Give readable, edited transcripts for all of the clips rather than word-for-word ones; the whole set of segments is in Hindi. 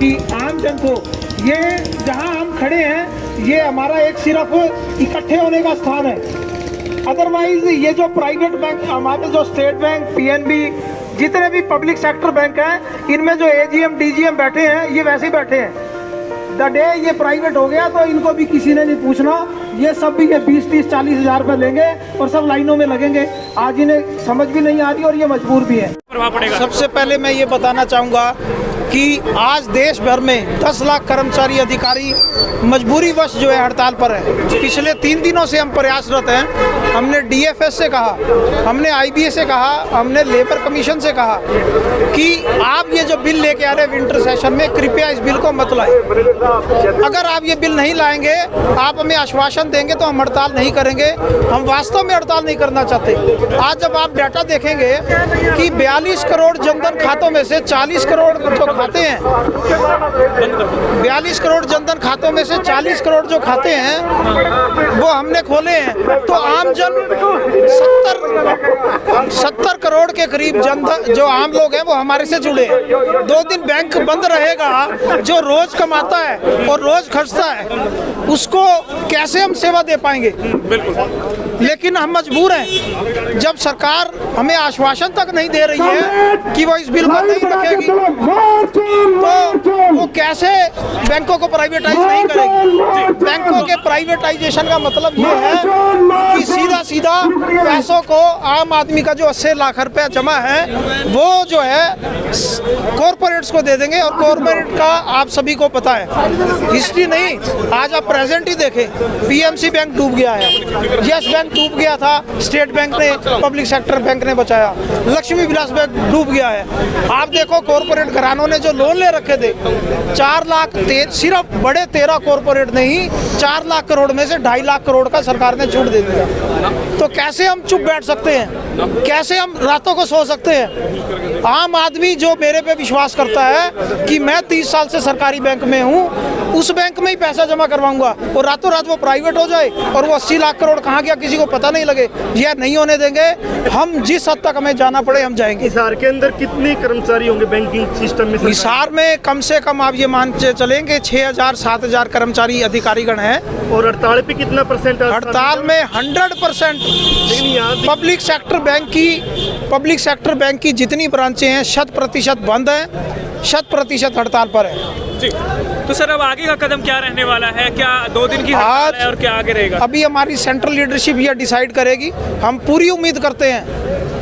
कि आम जन को, ये जहां हम खड़े हैं ये हमारा एक सिर्फ इकट्ठे होने का स्थान है। अदरवाइज ये जो प्राइवेट बैंक, हमारे जो स्टेट बैंक, पीएनबी, जितने भी पब्लिक सेक्टर बैंक हैं, इनमें जो एजीएम डीजीएम बैठे हैं ये वैसे ही बैठे हैं। द डे ये प्राइवेट हो गया तो इनको भी किसी ने नहीं पूछना, ये सब भी ये 20-30-40 हज़ार रुपये लेंगे और सब लाइनों में लगेंगे। आज इन्हें समझ भी नहीं आ रही और ये मजबूर भी है। सबसे पहले मैं ये बताना चाहूँगा कि आज देश भर में 10 लाख कर्मचारी अधिकारी मजबूरीवश जो है हड़ताल पर है। पिछले 3 दिनों से हम प्रयासरत हैं। हमने डीएफएस से कहा, हमने आईबीए से कहा, हमने लेबर कमीशन से कहा कि आप ये जो बिल लेके आ रहे हैं विंटर सेशन में, कृपया इस बिल को मत लाएं। अगर आप ये बिल नहीं लाएंगे, आप हमें आश्वासन देंगे तो हम हड़ताल नहीं करेंगे। हम वास्तव में हड़ताल नहीं करना चाहते। आज जब आप डाटा देखेंगे कि 42 करोड़ जनधन खातों में से 40 करोड़ जो खाते हैं, 42 करोड़ जनधन खातों में से 40 करोड़ जो खाते हैं वो हमने खोले हैं, तो आम जन 70 करोड़ के करीब जनधन जो आम लोग हैं वो हमारे से जुड़े हैं। 2 दिन बैंक बंद रहेगा, जो रोज कमाता है और रोज खर्चता है उसको कैसे हम सेवा दे पाएंगे? बिल्कुल। लेकिन हम मजबूर हैं। जब सरकार हमें आश्वासन तक नहीं दे रही है कि वो इस बिल को नहीं रखेगी, तो वो कैसे बैंकों को प्राइवेटाइज नहीं करेगी? बैंकों के प्राइवेटाइजेशन का मतलब ये है कि सीधा सीधा पैसों को, आम आदमी का जो 80 लाख रुपया जमा है वो जो है कॉरपोरेट्स को दे देंगे। और कॉरपोरेट का आप सभी को पता है, हिस्ट्री नहीं, आज आप प्रेजेंट ही देखें। पीएमसी बैंक डूब गया है, यस बैंक डूब गया था, स्टेट बैंक ने, पब्लिक सेक्टर बैंक ने बचाया। लक्ष्मी विलास बैंक डूब गया है। आप देखो कॉरपोरेट घरानों ने जो लोन ले रखे थे 4 लाख, सिर्फ बड़े 13 कॉरपोरेट नहीं, 4 लाख करोड़ में से 2.5 लाख करोड़ का सरकार ने छूट दे दिया। तो कैसे हम चुप बैठ सकते हैं? कैसे हम रातों को सो सकते हैं? आम आदमी जो मेरे पे विश्वास करता है कि मैं 30 साल से सरकारी बैंक में हूँ, उस बैंक में ही पैसा जमा करवाऊंगा और रातों रात वो प्राइवेट हो जाए और वो 80 लाख करोड़ कहाँ गया किसी को पता नहीं लगे, यह नहीं होने देंगे। हम जिस हद तक हमें जाना पड़े हम जाएंगे। हिसार के अंदर कितने कर्मचारी होंगे बैंकिंग सिस्टम में? हिसार में कम से कम आप ये मान के चलेंगे 6,000-7,000 कर्मचारी अधिकारीगण हैं। और हड़ताल पे कितना परसेंट? हड़ताल में 100% पब्लिक सेक्टर बैंक की जितनी ब्रांचें हैं 100% बंद हैं, 100% हड़ताल पर है। जी, तो सर अब आगे का कदम क्या रहने वाला है? क्या 2 दिन की हड़ताल है और क्या आगे रहेगा? अभी हमारी सेंट्रल लीडरशिप यह डिसाइड करेगी। हम पूरी उम्मीद करते हैं,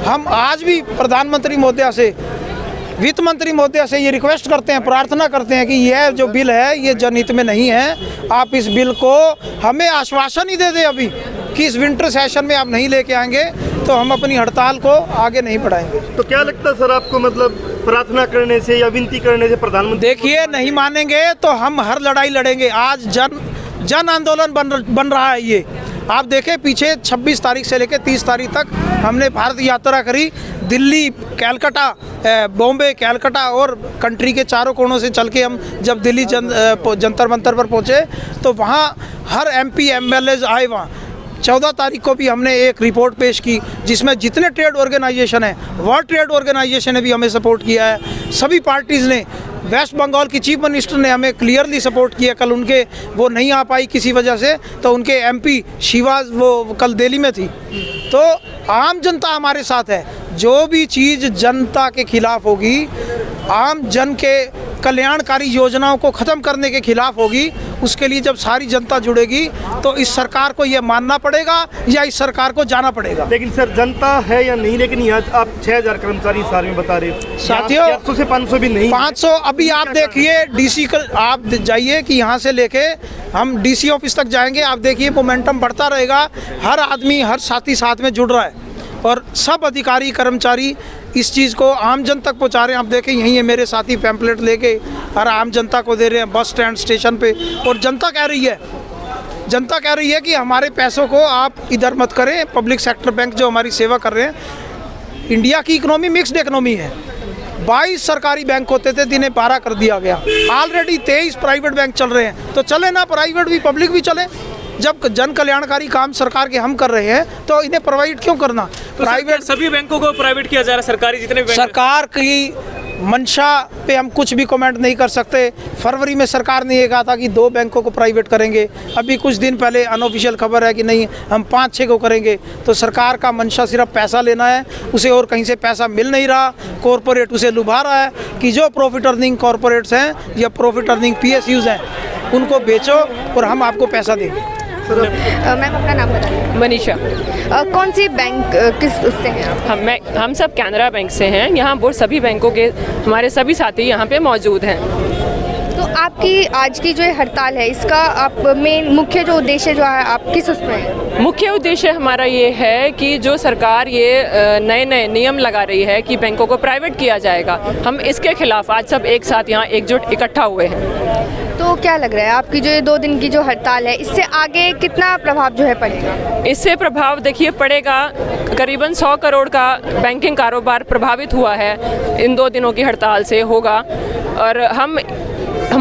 हम आज भी प्रधानमंत्री महोदया से, वित्त मंत्री महोदया से ये रिक्वेस्ट करते हैं, प्रार्थना करते हैं कि यह जो बिल है ये जनहित में नहीं है। आप इस बिल को हमें आश्वासन ही दे दें अभी कि इस विंटर सेशन में आप नहीं लेके आएंगे तो हम अपनी हड़ताल को आगे नहीं बढ़ाएंगे। तो क्या लगता है सर आपको, मतलब प्रार्थना करने से या विनती करने से प्रधानमंत्री? देखिए, नहीं मानेंगे तो हम हर लड़ाई लड़ेंगे। आज जन आंदोलन बन रहा है ये। आप देखें पीछे 26 तारीख से लेकर 30 तारीख तक हमने भारत यात्रा करी। दिल्ली, कैलकाटा, बॉम्बे, कैलकाटा और कंट्री के चारों कोनों से चल के हम जब दिल्ली जंतर मंतर पर पहुँचे तो वहाँ हर MP MLAs आए। वहाँ 14 तारीख को भी हमने एक रिपोर्ट पेश की जिसमें जितने ट्रेड ऑर्गेनाइजेशन हैं, वर्ल्ड ट्रेड ऑर्गेनाइजेशन ने भी हमें सपोर्ट किया है, सभी पार्टीज़ ने। वेस्ट बंगाल की चीफ मिनिस्टर ने हमें क्लियरली सपोर्ट किया। कल उनके वो नहीं आ पाई किसी वजह से, तो उनके MP शिवाज वो कल दिल्ली में थी। तो आम जनता हमारे साथ है। जो भी चीज़ जनता के खिलाफ होगी, आम जन के कल्याणकारी योजनाओं को ख़त्म करने के खिलाफ होगी, उसके लिए जब सारी जनता जुड़ेगी तो इस सरकार को ये मानना पड़ेगा या इस सरकार को जाना पड़ेगा। लेकिन सर जनता है या नहीं, लेकिन यहाँ आप 6,000 कर्मचारी हिसार में बता रहे हो साथियों, 400 से 500 भी नहीं। 500 अभी आप देखिए DC आप जाइए कि यहाँ से लेके हम DC ऑफिस तक जाएंगे, आप देखिए मोमेंटम बढ़ता रहेगा। हर आदमी, हर साथी साथ में जुड़ रहा है और सब अधिकारी कर्मचारी इस चीज़ को आम जन तक पहुंचा रहे हैं। आप देखें यहीं है मेरे साथी पैम्पलेट लेके हर आम जनता को दे रहे हैं बस स्टैंड, स्टेशन पे। और जनता कह रही है कि हमारे पैसों को आप इधर मत करें। पब्लिक सेक्टर बैंक जो हमारी सेवा कर रहे हैं, इंडिया की इकोनॉमी मिक्स्ड इकोनॉमी है। 22 सरकारी बैंक होते थे, दिने 12 कर दिया गया। ऑलरेडी 23 प्राइवेट बैंक चल रहे हैं, तो चले ना, प्राइवेट भी पब्लिक भी चले। जब जन कल्याणकारी काम सरकार के हम कर रहे हैं तो इन्हें प्रोवाइड क्यों करना? तो प्राइवेट सभी बैंकों को प्राइवेट किया जा रहा है? सरकारी जितने बैंक, सरकार की मंशा पे हम कुछ भी कमेंट नहीं कर सकते। फरवरी में सरकार ने ये कहा था कि 2 बैंकों को प्राइवेट करेंगे, अभी कुछ दिन पहले अनऑफिशियल खबर है कि नहीं हम 5-6 को करेंगे। तो सरकार का मंशा सिर्फ पैसा लेना है, उसे और कहीं से पैसा मिल नहीं रहा। कॉरपोरेट उसे लुभा रहा है कि जो प्रॉफिट अर्निंग कॉरपोरेट्स हैं या प्रॉफिट अर्निंग PSUs हैं उनको बेचो और हम आपको पैसा देंगे। मैम अपना नाम बताइए। मनीषा। कौन सी बैंक किस उससे हैं आप? हम सब कैनरा बैंक से हैं। यहाँ वो सभी बैंकों के हमारे सभी साथी यहाँ पे मौजूद हैं। तो आपकी आज की जो ये हड़ताल है, इसका आप मेन मुख्य जो उद्देश्य जो है आप किस उसमें है? मुख्य उद्देश्य हमारा ये है कि जो सरकार ये नए नए नियम लगा रही है कि बैंकों को प्राइवेट किया जाएगा, हम इसके खिलाफ आज सब एक साथ यहाँ एकजुट इकट्ठा हुए हैं। तो क्या लग रहा है आपकी जो ये 2 दिन की जो हड़ताल है, इससे आगे कितना प्रभाव जो है पड़ेगा? इससे प्रभाव देखिए पड़ेगा, करीबन 100 करोड़ का बैंकिंग कारोबार प्रभावित हुआ है इन 2 दिनों की हड़ताल से होगा। और हम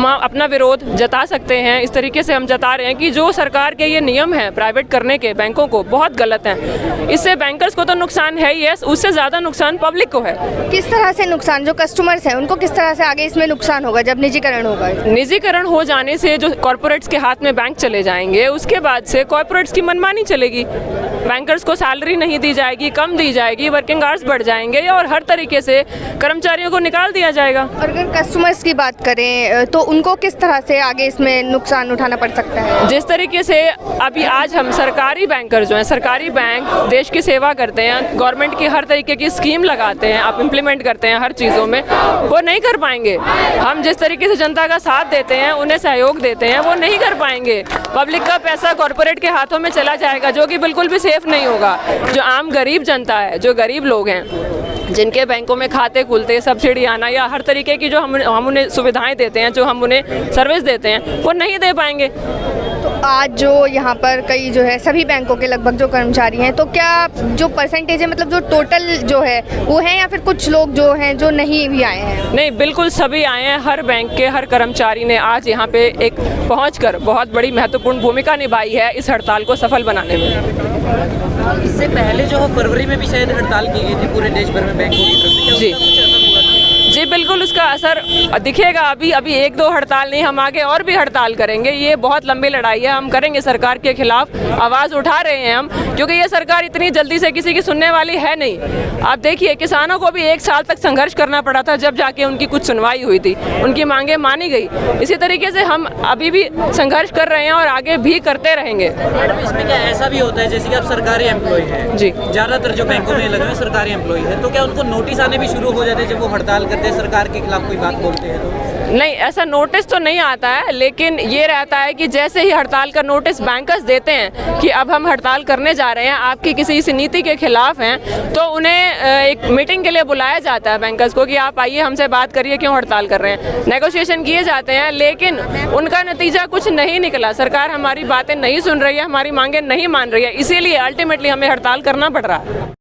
अपना विरोध जता सकते हैं। इस तरीके से हम जता रहे हैं कि जो सरकार के ये नियम हैं प्राइवेट करने के बैंकों को, बहुत गलत हैं। इससे बैंकर्स को तो नुकसान है ही है, उससे ज़्यादा नुकसान पब्लिक को है। किस तरह से नुकसान, जो कस्टमर्स हैं उनको किस तरह से आगे इसमें नुकसान होगा जब निजीकरण होगा? निजीकरण हो जाने से जो कॉर्पोरेट्स के हाथ में बैंक चले जाएंगे, उसके बाद से कॉर्पोरेट्स की मनमानी चलेगी। बैंकर्स को सैलरी नहीं दी जाएगी, कम दी जाएगी, वर्किंग आवर्स बढ़ जाएंगे और हर तरीके से कर्मचारियों को निकाल दिया जाएगा। और अगर कस्टमर्स की बात करें तो उनको किस तरह से आगे इसमें नुकसान उठाना पड़ सकता है? जिस तरीके से अभी आज हम सरकारी बैंकर जो हैं, सरकारी बैंक देश की सेवा करते हैं, गवर्नमेंट की हर तरीके की स्कीम लगाते हैं, आप इम्प्लीमेंट करते हैं हर चीज़ों में, वो नहीं कर पाएंगे। हम जिस तरीके से जनता का साथ देते हैं, उन्हें सहयोग देते हैं, वो नहीं कर पाएंगे। पब्लिक का पैसा कॉर्पोरेट के हाथों में चला जाएगा, जो कि बिल्कुल भी सेफ नहीं होगा। जो आम गरीब जनता है, जो गरीब लोग हैं, जिनके बैंकों में खाते खुलते, सब्सिडी आना या हर तरीके की जो हम उन्हें सुविधाएं देते हैं, जो हम उन्हें सर्विस देते हैं, वो नहीं दे पाएंगे। तो आज जो यहाँ पर कई जो है सभी बैंकों के लगभग जो कर्मचारी हैं, तो क्या जो परसेंटेज है, मतलब जो टोटल जो है वो है या फिर कुछ लोग जो हैं जो नहीं भी आए हैं? नहीं, बिल्कुल सभी आए हैं। हर बैंक के हर कर्मचारी ने आज यहाँ पे एक पहुँचकर बहुत बड़ी महत्वपूर्ण भूमिका निभाई है इस हड़ताल को सफल बनाने में। इससे पहले जो फरवरी में भी शायद हड़ताल की गई थी पूरे देश भर में बैंकों की तरफ से, जी क्या उसका कुछ असर हुआ? जी बिल्कुल उसका असर दिखेगा। अभी 1-2 हड़ताल नहीं, हम आगे और भी हड़ताल करेंगे। ये बहुत लंबी लड़ाई है, हम करेंगे सरकार के खिलाफ, आवाज़ उठा रहे हैं हम, क्योंकि ये सरकार इतनी जल्दी से किसी की सुनने वाली है नहीं। आप देखिए, किसानों को भी 1 साल तक संघर्ष करना पड़ा था, जब जाके उनकी कुछ सुनवाई हुई थी, उनकी मांगें मानी गई। इसी तरीके से हम अभी भी संघर्ष कर रहे हैं और आगे भी करते रहेंगे। मैडम, इसमें क्या ऐसा भी होता है जैसे कि आप सरकारी एम्प्लॉय हैं जी, ज़्यादातर जो बैंकों में लगे हुए सरकारी एम्प्लॉय हैं, तो क्या उनको नोटिस आने भी शुरू हो जाते हैं जब वो हड़ताल करते हैं, सरकार के खिलाफ कोई बात बोलते हैं तो? नहीं, ऐसा नोटिस तो नहीं आता है, लेकिन ये रहता है कि जैसे ही हड़ताल का नोटिस बैंकर्स देते हैं कि अब हम हड़ताल करने जा रहे हैं, आपकी किसी इस नीति के खिलाफ हैं, तो उन्हें एक मीटिंग के लिए बुलाया जाता है बैंकर्स को कि आप आइए हमसे बात करिए, क्यों हड़ताल कर रहे हैं। नेगोशिएशन किए जाते हैं, लेकिन उनका नतीजा कुछ नहीं निकला। सरकार हमारी बातें नहीं सुन रही है, हमारी मांगें नहीं मान रही है, इसीलिए अल्टीमेटली हमें हड़ताल करना पड़ रहा है।